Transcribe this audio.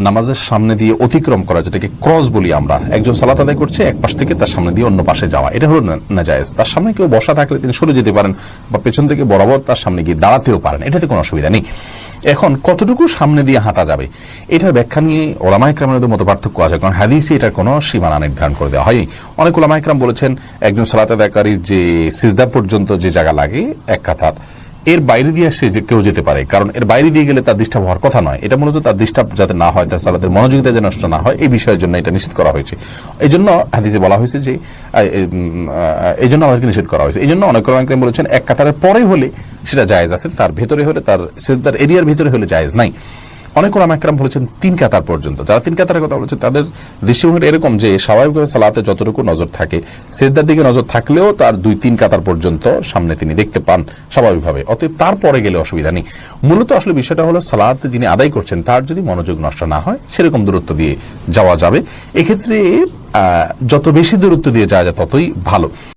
নামাজের সামনে দিয়ে অতিক্রম করা, যেটাকে ক্রস বলি আমরা। একজন সালাত আদায় করছে, এক পাশ থেকে তার সামনে দিয়ে অন্য পাশে যাওয়া, এটা হলো নাজায়েজ। তার সামনে কেউ বসা থাকলে তিনি সরে যেতে পারেন বা পেছন থেকে বরাবর তার সামনে গিয়ে দাঁড়াতেও পারেন, এটাতে কোনো অসুবিধা নেই। এখন কতটুকু সামনে দিয়ে হাঁটা যাবে, এটার ব্যাখ্যা নিয়ে ওলামা ইকরামের মতো পার্থক্য আছে, কারণ হাদিসে এটার কোনো সীমানা নির্ধারণ করে দেওয়া হয়নি। অনেক ওলামা ইকরাম বলেছেন একজন সালাত আদায়কারীর যে সিজদা পর্যন্ত যে জায়গা লাগে এক কাতার, এর বাইরে দিয়ে সে যে কেউ যেতে পারে, কারণ এর বাইরে দিয়ে গেলে তার ডিস্টার্ব হওয়ার কথা নয়। এটা মূলত তার ডিস্টার্ব যাতে না হয়, তার সালাতের মনোযোগিতা যেন নষ্ট না হয়, এই বিষয়ের জন্য এটা নিষেধ করা হয়েছে। এই জন্য হাদিসে বলা হয়েছে যে এই জন্য আমাদেরকে নিষেধ করা হয়েছে। এই জন্য অনেক ওলামা ইকরাম বলেছেন এক কাতারের পরে হলে সেটা জায়েজ আছে, তার ভেতরে হলে, তার সিজদার এরিয়ার ভিতরে হলে জায়েজ নাই। অনেক ওলামা ইকরাম বলেছেন 3 কাতার পর্যন্ত। যারা 3 কাতারের কথা বলেছেন তাদের দৃষ্টিভঙ্গি এরকম যে স্বাভাবিকভাবে সালাতে যতটুকু নজর থাকে, সিজদার দিকে নজর থাকলেও তার 2-3 কাতার পর্যন্ত সামনে তিনি দেখতে পান স্বাভাবিকভাবে, অতএব তারপরে গেলে অসুবিধা নেই। মূলত আসলে বিষয়টা হলো সালাত যিনি আদায় করছেন তার যদি মনোযোগ নষ্ট না হয় সেরকম দূরত্ব দিয়ে যাওয়া যাবে। এক্ষেত্রে যত বেশি দূরত্ব দিয়ে যাওয়া যায় ততই ভালো।